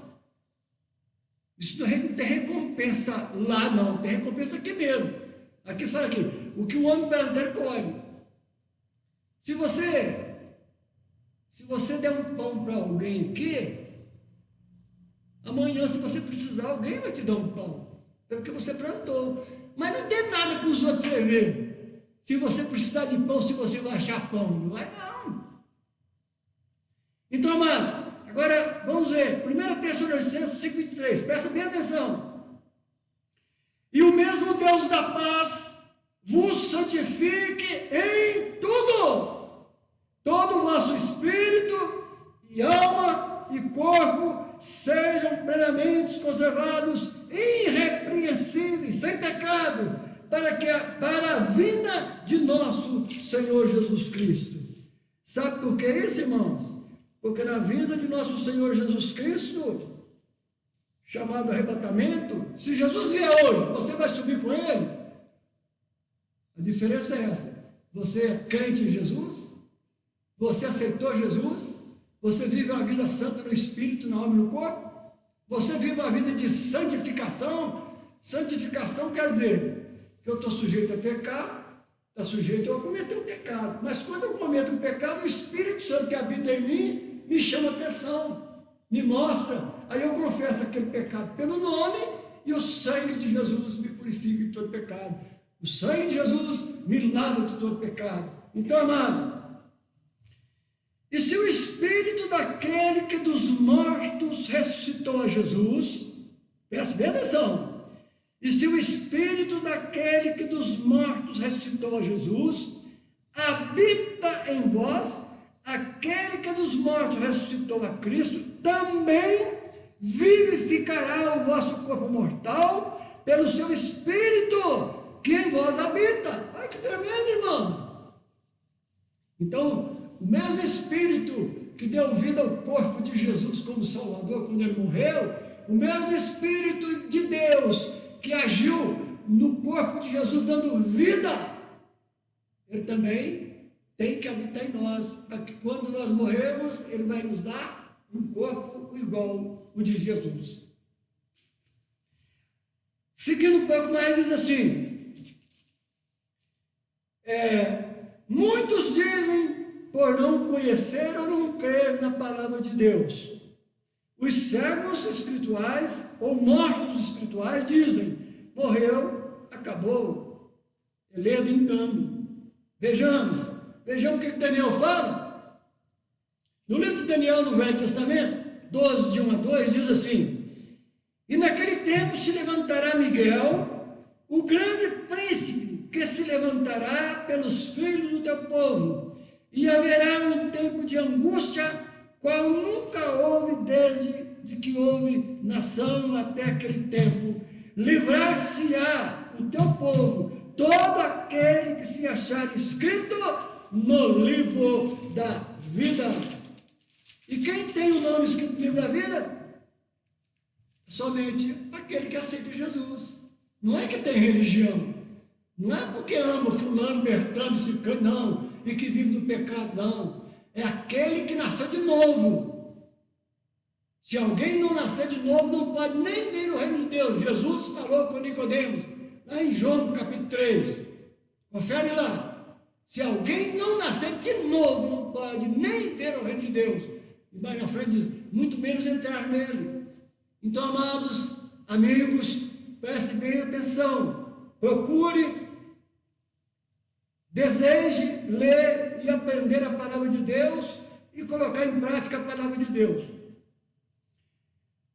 Isso não tem recompensa lá, não, tem recompensa aqui mesmo. Aqui fala aqui, o que o homem perante colhe. Se você der um pão para alguém aqui, amanhã, se você precisar, alguém vai te dar um pão, porque você plantou. Mas não tem nada para os outros ver. Se você precisar de pão, se você vai achar pão, não vai não. Então, amado, agora vamos ver, 1 Tessalonicenses 5:23, presta bem atenção. E o mesmo Deus da paz vos santifique em tudo, todo o vosso espírito e alma e corpo sejam plenamente conservados, irrepreensíveis, sem pecado, para a vinda de nosso Senhor Jesus Cristo. Sabe por que isso, irmãos? Porque na vinda de nosso Senhor Jesus Cristo, chamado arrebatamento, se Jesus vier hoje, você vai subir com Ele? A diferença é essa: você é crente em Jesus, você aceitou Jesus, você vive uma vida santa no Espírito, na alma e no corpo, você vive uma vida de santificação. Santificação quer dizer que eu estou sujeito a pecar, está sujeito a cometer um pecado, mas quando eu cometo um pecado, o Espírito Santo que habita em mim me chama atenção, me mostra, aí eu confesso aquele pecado pelo nome, e o sangue de Jesus me purifica de todo pecado, o sangue de Jesus me lava de todo pecado. Então, amado, e se o Espírito daquele que dos mortos ressuscitou a Jesus, preste bem atenção, e se o Espírito daquele que dos mortos ressuscitou a Jesus habita em vós, aquele que dos mortos ressuscitou a Cristo também vivificará o vosso corpo mortal pelo seu Espírito que em vós habita. Ai, que tremendo, irmãos! Então, o mesmo Espírito que deu vida ao corpo de Jesus como Salvador quando ele morreu, o mesmo Espírito de Deus que agiu no corpo de Jesus dando vida, ele também tem que habitar em nós, para que quando nós morrermos, ele vai nos dar um corpo igual o de Jesus. Seguindo um pouco mais, diz assim, muitos dizem por não conhecer ou não crer na palavra de Deus. Os cegos espirituais ou mortos espirituais dizem, morreu, acabou, ele é do engano. Vejamos o que Daniel fala. No livro de Daniel, no Velho Testamento, 12, de 1 a 2, diz assim, e naquele tempo se levantará Miguel, o grande príncipe, que se levantará pelos filhos do teu povo, e haverá um tempo de angústia, qual nunca houve desde que houve nação até aquele tempo. Livrar-se-á o teu povo, todo aquele que se achar escrito no livro da vida. E quem tem o nome escrito no livro da vida? Somente aquele que aceita Jesus. Não é que tem religião, não é porque ama fulano, Bertano, Cicano, não, e que vive no pecado, não. É aquele que nasceu de novo. Se alguém não nascer de novo, não pode nem ver o reino de Deus. Jesus falou com Nicodemos, lá em João capítulo 3. Confere lá. Se alguém não nascer de novo, não pode nem ver o reino de Deus. E mais na frente diz, muito menos entrar nele. Então, amados, amigos, preste bem atenção. Procure, deseje ler e aprender a palavra de Deus e colocar em prática a palavra de Deus.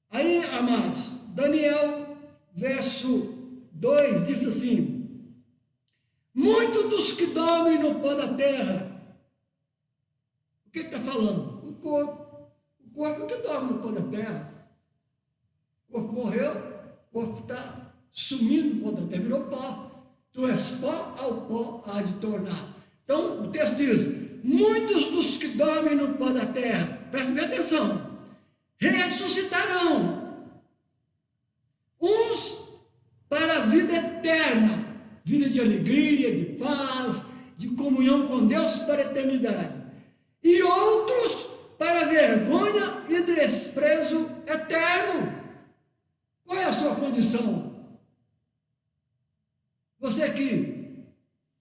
Aí, amados, Daniel, verso 2, diz assim, muitos dos que dormem no pó da terra, o que está falando? O corpo que dorme no pó da terra, o corpo morreu, o corpo está sumindo no pó da terra, virou pó, tu és pó, ao pó há de tornar. Então, o texto diz, muitos dos que dormem no pó da terra, preste bem atenção, ressuscitarão, uns para a vida eterna, vida de alegria, de paz, de comunhão com Deus para a eternidade, e outros para vergonha e desprezo eterno. Qual é a sua condição? Você que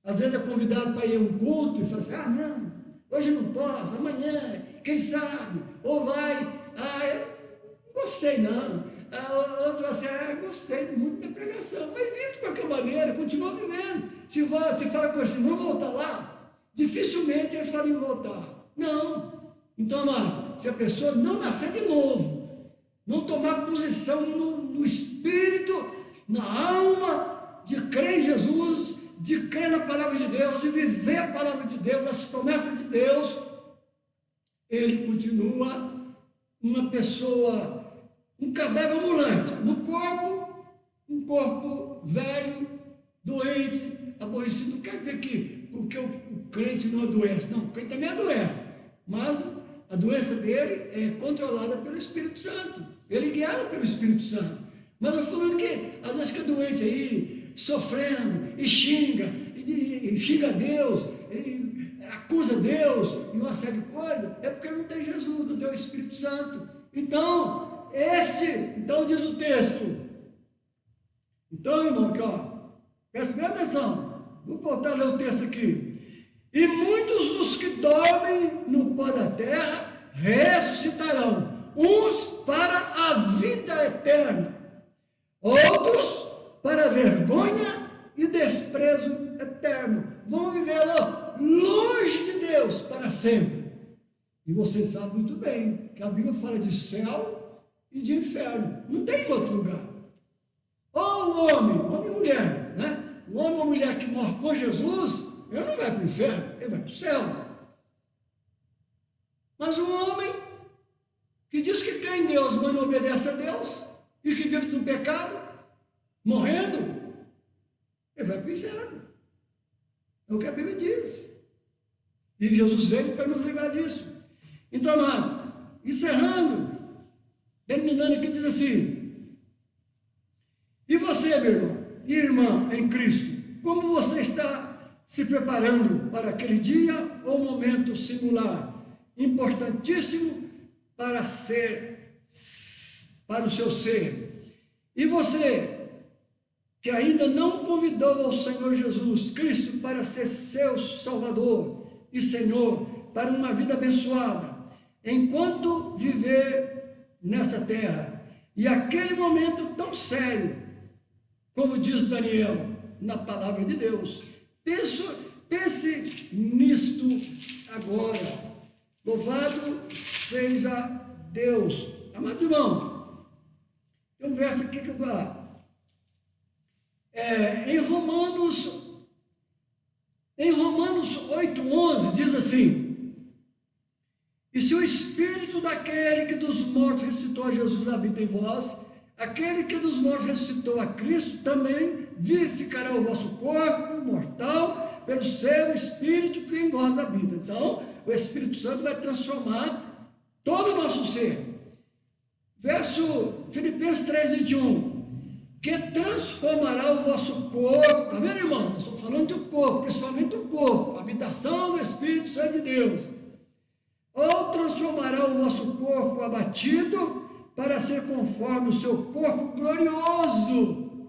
às vezes é convidado para ir a um culto e fala assim, não, hoje não posso, amanhã, quem sabe, ou vai, eu não gostei não, outro assim, gostei muito da pregação, mas vive de qualquer maneira, continua vivendo. Se fala com ele, vamos voltar lá, dificilmente ele fala em voltar. Não. Então, amado, se a pessoa não nascer de novo, não tomar posição no espírito, na alma, de crer em Jesus, de crer na palavra de Deus, de viver a palavra de Deus, as promessas de Deus, ele continua uma pessoa, um cadáver ambulante, no corpo, um corpo velho, doente, aborrecido. Não quer dizer que porque o crente não adoece, não, o crente também adoece, mas a doença dele é controlada pelo Espírito Santo, ele é guiado pelo Espírito Santo. Mas eu falando que às vezes fica doente aí, sofrendo, e xinga Deus, e acusa Deus, e uma série de coisas, é porque não tem Jesus, não tem o Espírito Santo. Então diz o texto. Então, irmão, aqui, ó, presta bem atenção, vou voltar a ler o texto aqui. E muitos dos que dormem no pó da terra ressuscitarão, uns para a vida eterna, outros para a vergonha e desprezo eterno. Vão viver lá longe de Deus para sempre. E vocês sabem muito bem que a Bíblia fala de céu e de inferno. Não tem outro lugar. Ou o homem e mulher, né? O homem ou a mulher que morre com Jesus, ele não vai para o inferno, ele vai para o céu. Mas o homem que diz que crê em Deus, mas não obedece a Deus, e que vive no pecado, morrendo, ele vai para o inferno. É o que a Bíblia diz. E Jesus veio para nos livrar disso. Então, amado, encerrando, terminando aqui, diz assim: e você, meu irmão e irmã em Cristo, como você está se preparando para aquele dia ou momento singular, importantíssimo para o seu ser? E você que ainda não convidou ao Senhor Jesus Cristo para ser seu Salvador e Senhor, para uma vida abençoada, enquanto viver nessa terra, e aquele momento tão sério, como diz Daniel, na palavra de Deus, pense nisto agora. Louvado seja Deus. Amados irmãos, tem um verso aqui que eu vou... Em Romanos 8,11 diz assim: e se o Espírito daquele que dos mortos ressuscitou a Jesus habita em vós, aquele que dos mortos ressuscitou a Cristo também vivificará o vosso corpo mortal pelo seu Espírito que em vós habita. Então, o Espírito Santo vai transformar todo o nosso ser. Verso Filipenses 3,21, que transformará o vosso corpo. Está vendo, irmão? Eu estou falando do corpo, principalmente do corpo, a habitação do Espírito Santo de Deus. Ou transformará o vosso corpo abatido para ser conforme o seu corpo glorioso.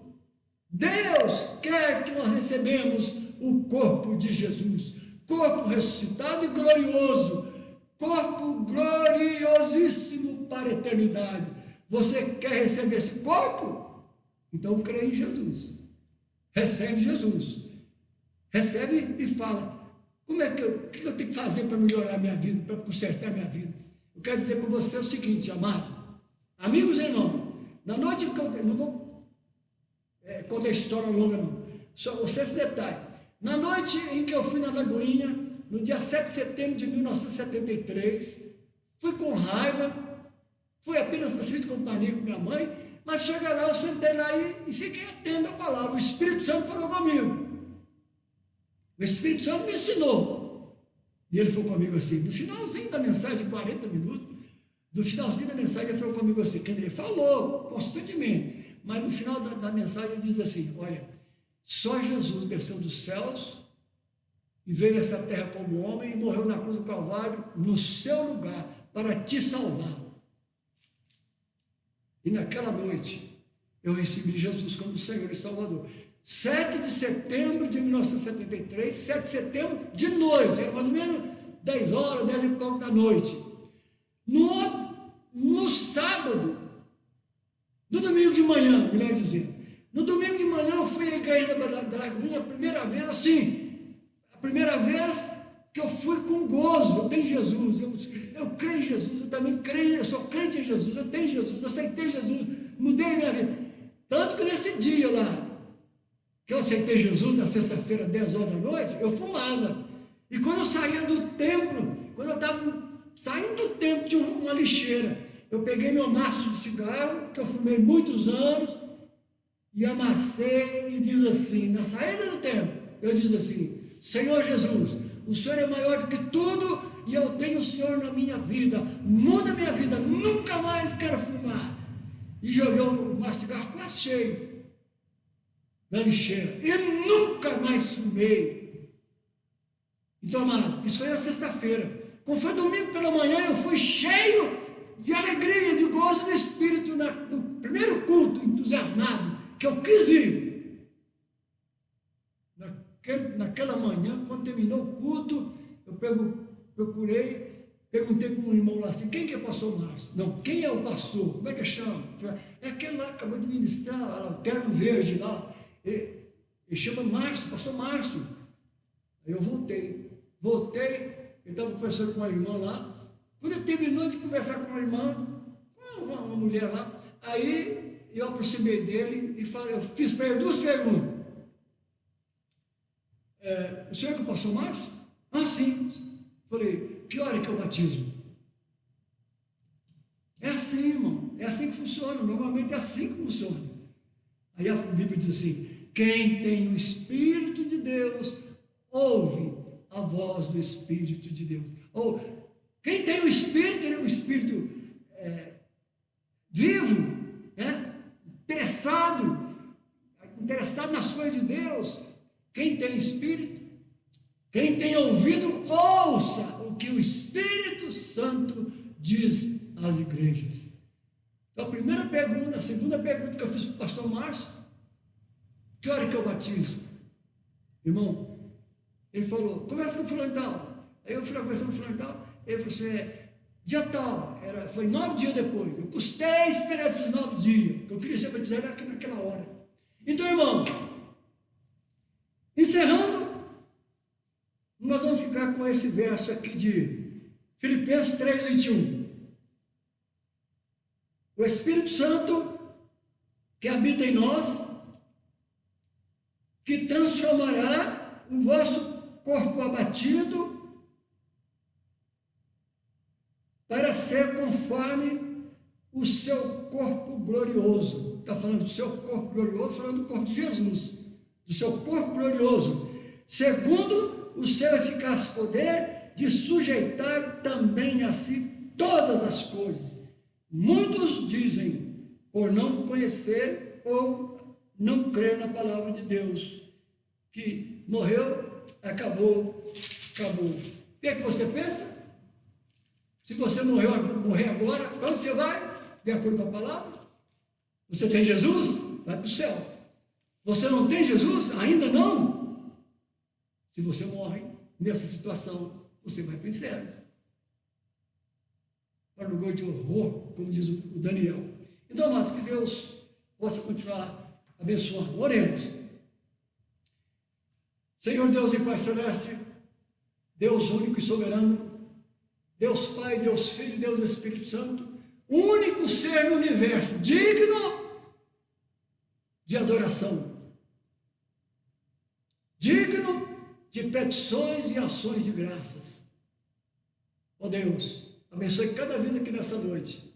Deus quer que nós recebamos o corpo de Jesus, corpo ressuscitado e glorioso, corpo gloriosíssimo para a eternidade. Você quer receber esse corpo? Então crê em Jesus, recebe Jesus, recebe e fala: como é que o que eu tenho que fazer para melhorar a minha vida, para consertar a minha vida? Eu quero dizer para você o seguinte, amado, amigos e irmãos, na noite que eu não vou contar a história longa não, só esse detalhe. Na noite em que eu fui na Lagoinha, no dia 7 de setembro de 1973, fui com raiva, fui apenas para servir de companhia com minha mãe, mas chega lá, eu sentei lá e fiquei atento à palavra. O Espírito Santo falou comigo. O Espírito Santo me ensinou. E ele falou comigo assim, no finalzinho da mensagem, de 40 minutos, no finalzinho da mensagem ele falou comigo assim, quer dizer, ele falou constantemente, mas no final da mensagem ele diz assim: olha, só Jesus desceu dos céus e veio a essa terra como homem e morreu na cruz do Calvário no seu lugar para te salvar. E naquela noite eu recebi Jesus como Senhor e Salvador. 7 de setembro de 1973, 7 de setembro de noite, era mais ou menos 10 horas, 10 e pouco da noite. No sábado, no domingo de manhã, melhor dizer, no domingo de manhã eu fui à igreja da Lagoinha a primeira vez, assim, a primeira vez que eu fui com gozo. Eu tenho Jesus, eu creio em Jesus, eu também creio, eu sou crente em Jesus, eu tenho Jesus, eu aceitei Jesus, mudei minha vida. Tanto que nesse dia lá, que eu aceitei Jesus, na sexta-feira, 10 horas da noite, eu fumava. E quando eu saía do templo, quando eu estava saindo do templo, tinha uma lixeira. Eu peguei meu maço de cigarro, que eu fumei muitos anos, e amassei e diz assim, na saída do templo, eu diz assim: Senhor Jesus, o Senhor é maior do que tudo e eu tenho o Senhor na minha vida, muda a minha vida, nunca mais quero fumar. E joguei o cigarro quase cheio na lixeira e nunca mais fumei. Então, amado, isso foi na sexta-feira. Quando foi domingo pela manhã, eu fui cheio de alegria, de gozo do Espírito, no primeiro culto, entusiasmado, que eu quis ir. Naquela manhã, quando terminou o culto, eu perguntei para um irmão lá assim: quem que é o pastor Márcio? Não, quem é o pastor? Como é que chama? É aquele lá que acabou de ministrar, o terno verde lá. Ele chama Márcio, pastor Márcio. Aí eu voltei, ele estava conversando com uma irmã lá. Quando ele terminou de conversar com uma irmã, uma mulher lá, aí eu aproximei dele e falei, eu fiz para ele 2 perguntas. O senhor que é o pastor Márcio? Ah, sim. Falei, que hora que é o batismo? É assim, irmão, é assim que funciona, normalmente é assim que funciona. Aí a Bíblia diz assim: quem tem o Espírito de Deus, ouve a voz do Espírito de Deus. Ou quem tem o Espírito vivo, né? interessado nas coisas de Deus. Quem tem Espírito, quem tem ouvido, ouça o que o Espírito Santo diz às igrejas. Então, a segunda pergunta que eu fiz para o pastor Márcio: que hora que eu batizo? Irmão, ele falou, conversa com o fulano e tal. Aí eu fui conversando com o fulano e tal, ele falou assim, dia tal, foi 9 dias depois. Eu custei esperar esses 9 dias, porque eu queria ser batizado naquela hora. Então, irmão, encerrando, nós vamos ficar com esse verso aqui de Filipenses 3:21. O Espírito Santo que habita em nós, que transformará o vosso corpo abatido para ser conforme o seu corpo glorioso. Está falando do seu corpo glorioso, falando do corpo de Jesus, do seu corpo glorioso, segundo o seu eficaz poder de sujeitar também a si todas as coisas. Muitos dizem, por não conhecer ou não crer na palavra de Deus, que morreu, acabou. O que é que você pensa? Se você morrer agora, para onde você vai? De acordo com a palavra? Você tem Jesus? Vai para o céu. Você não tem Jesus? Ainda não? Se você morre nessa situação, você vai para o inferno. Para o lugar de horror, como diz o Daniel. Então, amados, que Deus possa continuar abençoando. Oremos. Senhor Deus e Pai Celeste, Deus único e soberano, Deus Pai, Deus Filho, Deus Espírito Santo, único ser no universo, digno de adoração, digno de petições e ações de graças. Ó Deus, abençoe cada vida aqui nessa noite.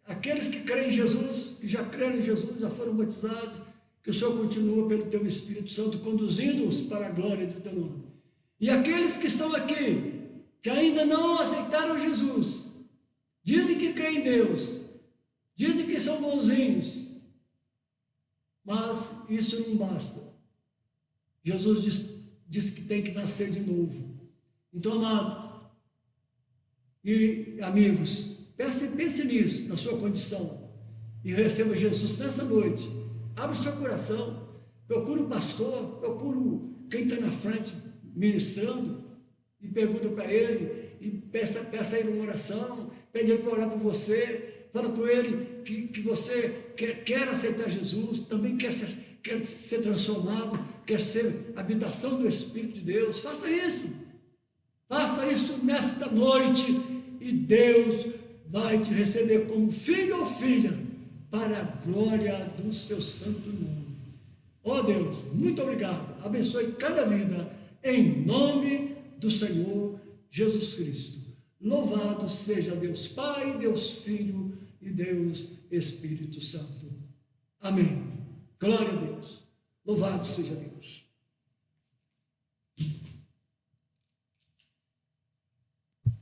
Aqueles que creem em Jesus, que já creram em Jesus, já foram batizados, que o Senhor continua pelo Teu Espírito Santo conduzindo-os para a glória do Teu nome. E aqueles que estão aqui, que ainda não aceitaram Jesus, dizem que creem em Deus, dizem que são bonzinhos, mas isso não basta. Jesus diz que tem que nascer de novo. Então, amados e amigos, pense nisso, na sua condição, e receba Jesus nessa noite. Abra o seu coração, procure o pastor, procure quem está na frente ministrando, e pergunta para ele, e peça a ele uma oração, pede ele para orar por você, fala com ele que você quer aceitar Jesus, também quer ser transformado, quer ser habitação do Espírito de Deus. Faça isso nesta noite, e Deus vai te receber como filho ou filha, para a glória do seu santo nome. Ó Deus, muito obrigado, abençoe cada vida, em nome do Senhor Jesus Cristo. Louvado seja Deus Pai, Deus Filho e Deus Espírito Santo. Amém. Glória a Deus. Louvado seja Deus.